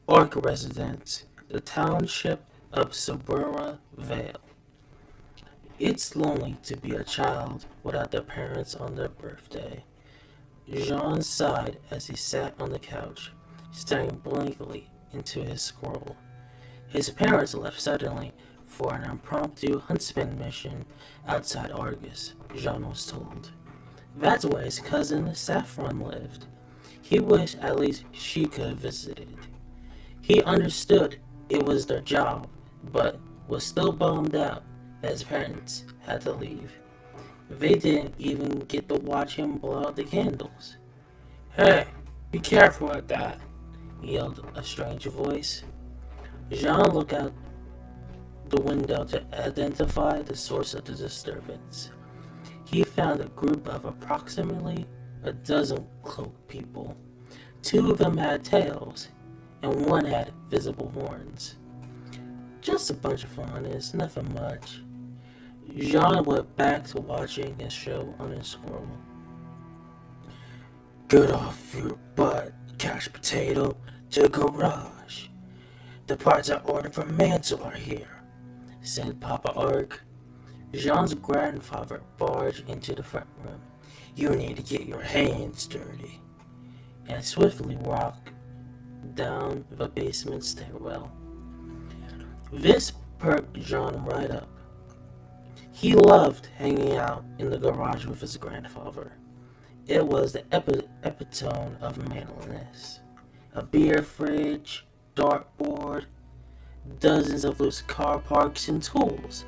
Ark residence, the township of Suburra Vale. It's lonely to be a child without their parents on their birthday. Jean sighed as he sat on the couch, staring blankly into his scroll. His parents left suddenly for an impromptu huntsman mission outside Argus, Jean was told. That's where his cousin Saffron lived. He wished at least she could have visited. He understood it was their job, but was still bummed out that his parents had to leave. They didn't even get to watch him blow out the candles. "Hey, be careful with that," yelled a strange voice. Jean looked out the window to identify the source of the disturbance. He found a group of approximately a dozen cloaked people. Two of them had tails, and one had visible horns. Just a bunch of faunus, nothing much. Jean went back to watching his show on his scroll. "Get off your butt, couch potato, to the garage. The parts I ordered from Mansell are here," said Papa Ark. Jean's grandfather barged into the front room. "You need to get your hands dirty," and swiftly walked down the basement stairwell. This perked Jean right up. He loved hanging out in the garage with his grandfather. It was the epitome of manliness. A beer fridge, dartboard, dozens of loose car parts and tools,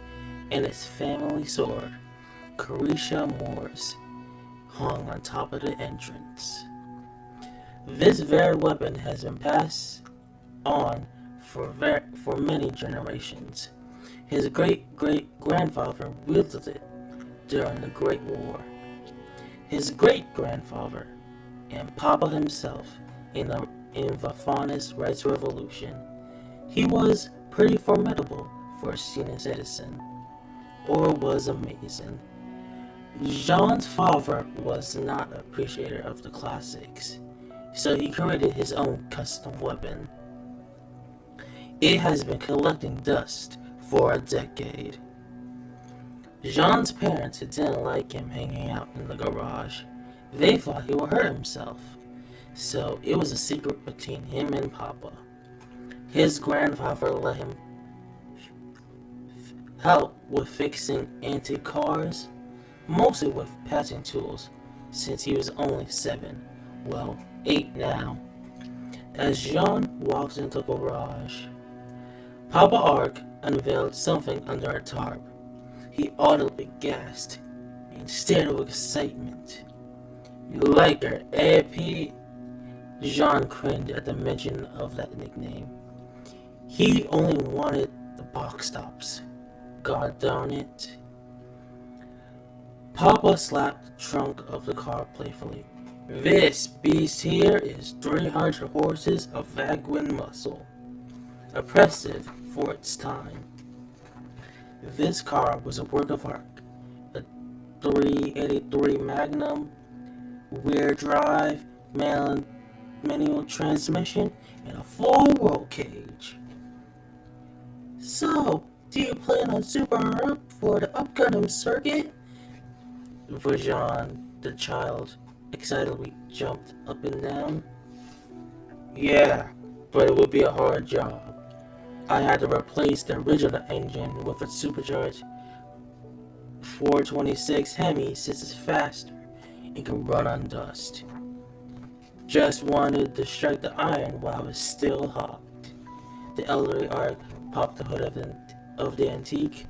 and his family sword, Carisha Morse, hung on top of the entrance. This very weapon has been passed on for many generations. His great-great-grandfather wielded it during the Great War. His great-grandfather, and Papa himself in the Faunus Rights Revolution. He was pretty formidable for a senior citizen, or was amazing. Jean's father was not an appreciator of the classics, so he created his own custom weapon. It has been collecting dust for a decade. Jean's parents didn't like him hanging out in the garage. They thought he would hurt himself, so it was a secret between him and Papa. His grandfather let him help with fixing antique cars, mostly with patching tools, since he was only 7, well, 8 now. As Jean walks into the garage, Papa Ark unveiled something under a tarp. He audibly gasped and stared with excitement. "You like her, eh, Pete?" Jean cringed at the mention of that nickname. He only wanted the box tops. God darn it. Papa slapped the trunk of the car playfully. "This beast here is 300 horses of vagrant muscle. Impressive for its time." This car was a work of art. A 383 Magnum, rear drive, manual transmission, and a full roll cage. "So, do you plan on supering up for the upcoming circuit?" Vajan, the child, excitedly jumped up and down. "Yeah, but it would be a hard job. I had to replace the original engine with a supercharged 426 Hemi since it's faster and can run on dust. Just wanted to strike the iron while it's still hot." The elderly Ark popped the hood of the antique,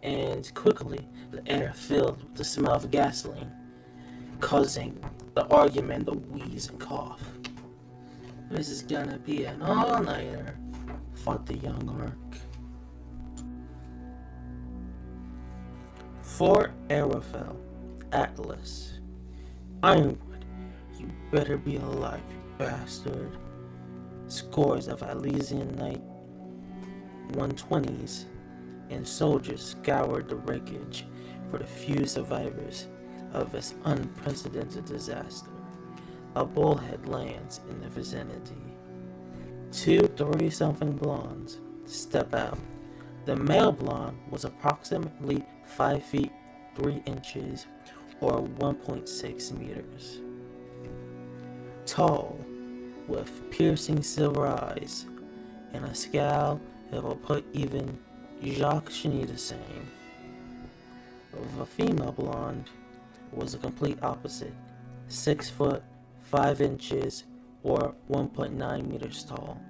and quickly the air filled with the smell of gasoline, causing the argument to wheeze and cough. "This is gonna be an all-nighter," thought the young Ark. Fort Arafel, Atlas. "Ironwood, you better be alive, you bastard." Scores of Elysian Night 120s and soldiers scoured the wreckage for the few survivors of this unprecedented disaster. A bullhead lands in the vicinity. Two 30-something blondes step out. The male blonde was approximately 5 feet 3 inches or 1.6 meters tall, with piercing silver eyes and a scowl that will put even Jacques Cheny to shame. The female blonde was a complete opposite, 6 foot 5 inches or 1.9 meters tall,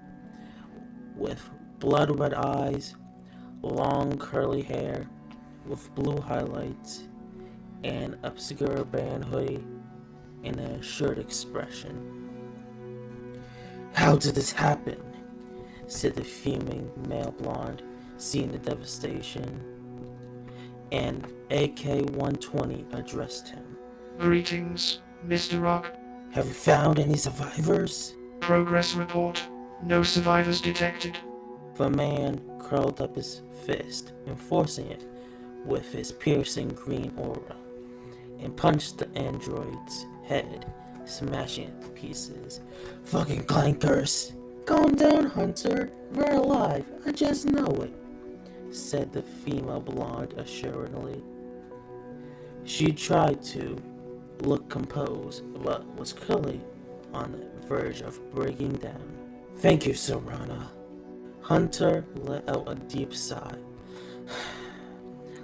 with blood red eyes, long curly hair with blue highlights, an obscure band hoodie, and a assured expression. "How did this happen?" said the fuming male blonde, seeing the devastation. An AK-120 addressed him. Greetings, Mr. Rock. "Have you found any survivors?" Progress report. No survivors detected. The man curled up his fist, enforcing it with his piercing green aura, and punched the android's head, smashing it to pieces. "Fucking clankers!" "Calm down, Hunter. We're alive. I just know it," said the female blonde assuringly. She tried to look composed, but was clearly on the verge of breaking down. "Thank you, Serana." Hunter let out a deep sigh.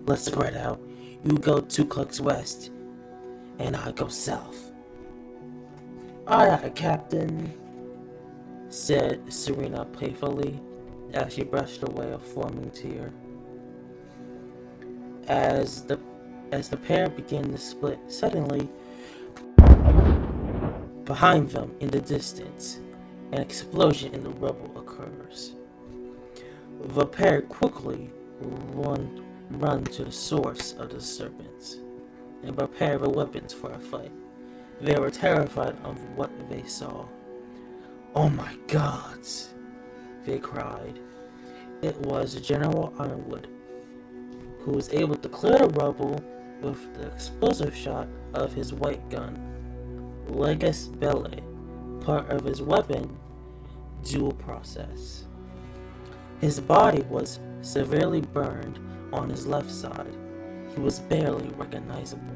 "Let's spread out. You go 2 clicks west, and I go south." "Aye, aye, Captain," said Serena playfully as she brushed away a forming tear. As the pair began to split, suddenly, behind them in the distance, an explosion in the rubble occurs. The pair quickly run to the source of the disturbance and prepare their weapons for a fight. They were terrified of what they saw. "Oh my gods!" they cried. It was General Ironwood, who was able to clear the rubble with the explosive shot of his white gun, Legis Vale, part of his weapon dual process. His body was severely burned on his left side. He was barely recognizable.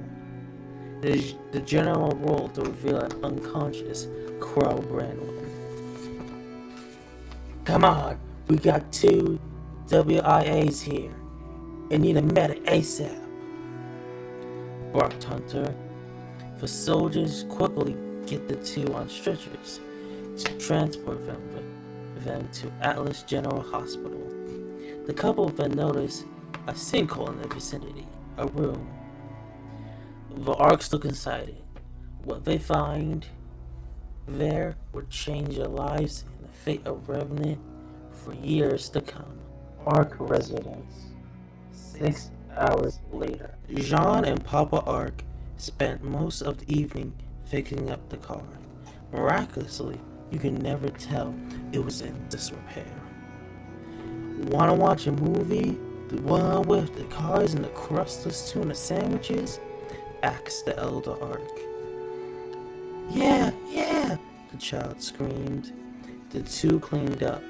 The general rolled to reveal an unconscious Crow Brandwin. "Come on, we got 2 WIAs here and need a medic ASAP," barked Hunter. The soldiers quickly get the 2 on stretchers to transport them to Atlas General Hospital. The couple then noticed a sinkhole in the vicinity, a room. The Arcs look inside it. What they find there would change their lives and the fate of Revenant for years to come. Arc residence. 6 hours later. Jean and Papa Arc spent most of the evening fixing up the car. Miraculously, you can never tell it was in disrepair. "Wanna watch a movie? The one with the cars and the crustless tuna sandwiches?" asked the elder Arc. Yeah, the child screamed. The 2 cleaned up,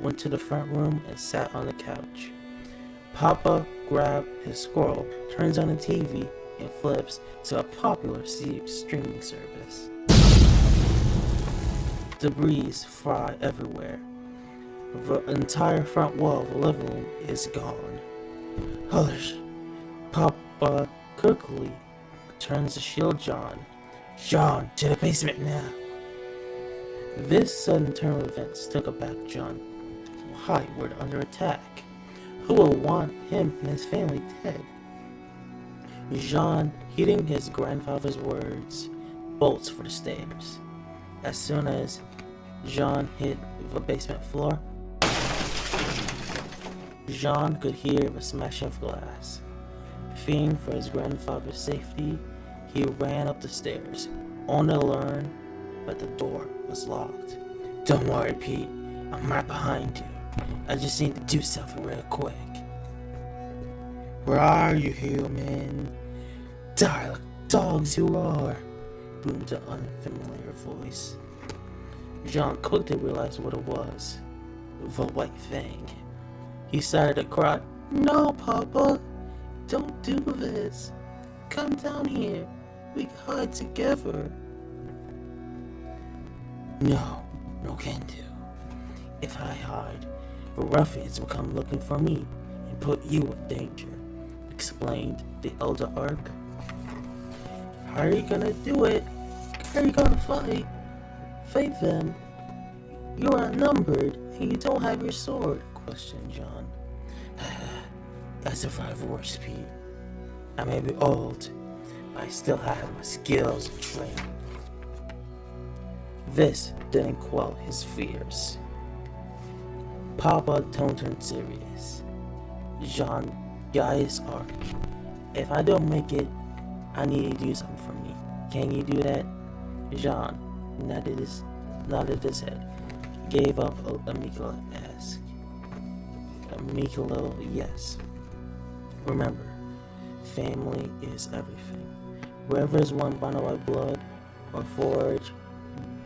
went to the front room, and sat on the couch. Papa grabbed his squirrel, turns on the TV, and flips to a popular streaming service. Debris fly everywhere. The entire front wall of the living room is gone. "Hush!" Papa quickly turns to shield John. "John, to the basement now!" This sudden turn of events took aback John. Why, we're under attack. Who will want him and his family dead? Jean, heeding his grandfather's words, bolts for the stairs. As soon as Jean hit the basement floor, Jean could hear the smashing of glass. Fearing for his grandfather's safety, he ran up the stairs, only to learn that the door was locked. "Don't worry, Pete. I'm right behind you. I just need to do something real quick." "Where are you, human?" "Die like dogs you are," boomed an unfamiliar voice. Jean quickly realized what it was. The white thing. He started to cry. No, Papa, don't do this. Come down here. We can hide together. No, no can do. If I hide, the ruffians will come looking for me and put you in danger, explained the elder Ark. How are you gonna do it? How are you gonna fight? Fight them? You are outnumbered and you don't have your sword, questioned John. I survived worse, Pete. I may be old, but I still have my skills and training. This didn't quell his fears. Papa turned serious. Jean got his arc. If I don't make it, I need you to do something for me. Can you do that? Jean nodded his head, gave up a meek little ask. A meek little yes. Remember, family is everything. Wherever is one bonded by blood or forged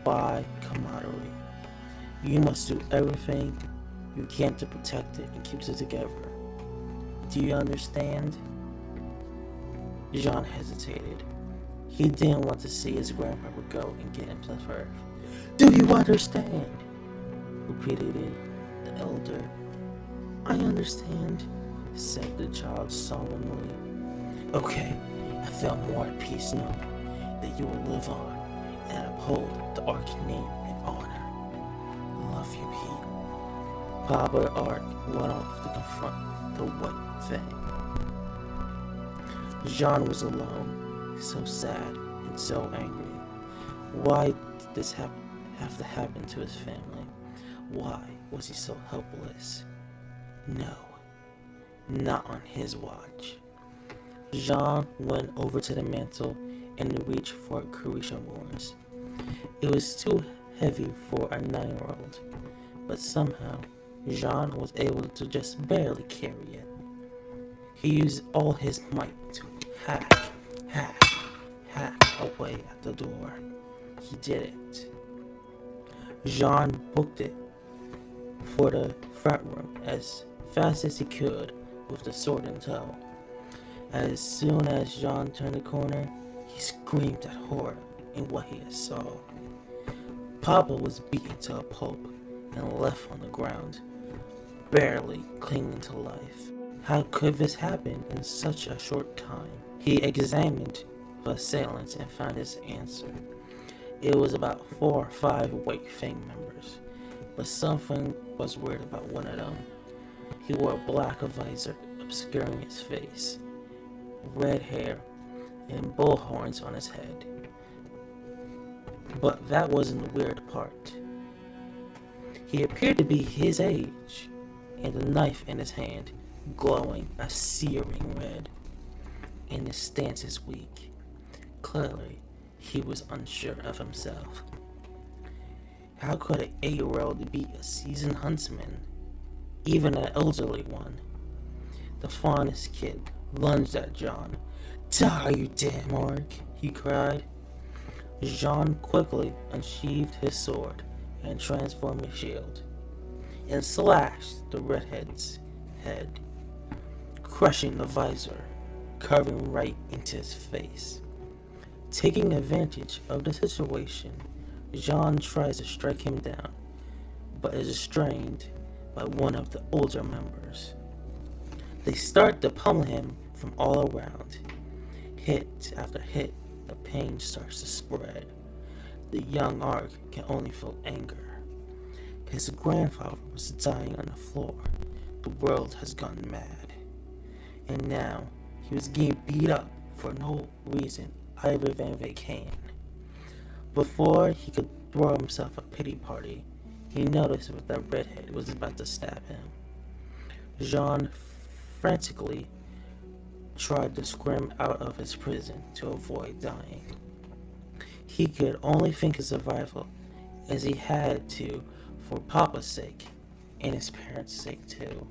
by camaraderie, you must do everything you can to protect it and keep it together. Do you understand? Jean hesitated. He didn't want to see his grandfather go and get himself hurt. Do you understand? Repeated the elder. I understand, said the child solemnly. Okay, I feel more at peace knowing that you will live on and uphold the Ark name and honor. Love you, Pete. Papa Ark went off to confront the white thing. Jean was alone, so sad and so angry. Why did this have to happen to his family? Why was he so helpless? No, not on his watch. Jean went over to the mantle and reached for Carisha Morris. It was too heavy for a 9-year-old, but somehow Jean was able to just barely carry it. He used all his might to hack away at the door. He did it. Jean booked it for the front room as fast as he could with the sword in tow. As soon as Jean turned the corner, he screamed at horror in what he saw. Papa was beaten to a pulp and left on the ground, barely clinging to life. How could this happen in such a short time? He examined the assailants and found his answer. It was about 4 or 5 White Fang members, but something was weird about one of them. He wore a black visor obscuring his face, red hair, and bull horns on his head. But that wasn't the weird part. He appeared to be his age, and the knife in his hand glowing a searing red, and his stance is weak. Clearly, he was unsure of himself. How could an 8-year-old be a seasoned huntsman, even an elderly one? The fondest kid lunged at Jean. Die, you damn orc, he cried. Jean quickly unsheathed his sword and transformed his shield, and slashed the redhead's head, crushing the visor, carving right into his face. Taking advantage of the situation, Jean tries to strike him down, but is restrained by one of the older members. They start to pummel him from all around. Hit after hit, the pain starts to spread. The young Ark can only feel anger. His grandfather was dying on the floor. The world has gone mad. And now, he was getting beat up for no reason other than they can. Before he could throw himself a pity party, he noticed that the redhead was about to stab him. Jean frantically tried to scream out of his prison to avoid dying. He could only think of survival, as he had to for Papa's sake and his parents' sake too.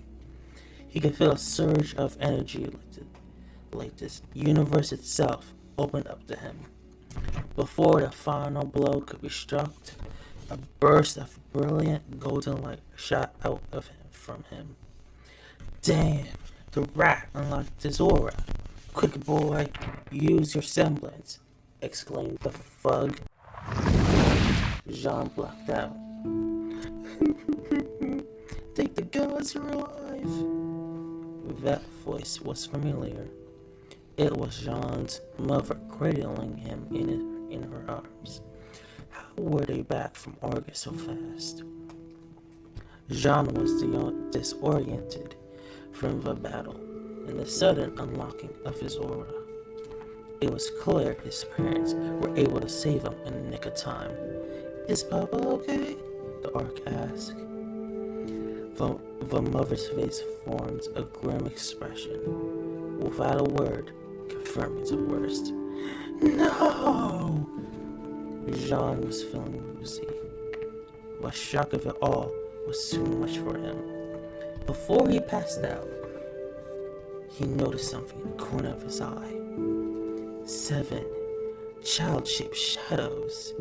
He could feel a surge of energy like this universe itself opened up to him. Before the final blow could be struck, A burst of brilliant golden light shot out of him from him. Damn, the rat unlocked his aura. Quick, boy, use your semblance, exclaimed the fug. Jean blacked out. Thank the gods you're alive. That voice was familiar. It was Jean's mother cradling him in her arms. How were they back from Argus so fast? Jean was disoriented from the battle and the sudden unlocking of his aura. It was clear his parents were able to save him in the nick of time. Is Papa okay? The Ark asked. The mother's face formed a grim expression, without a word, confirming the worst. No! Jean was feeling woozy. The shock of it all was too much for him. Before he passed out, he noticed something in the corner of his eye. 7 child-shaped shadows.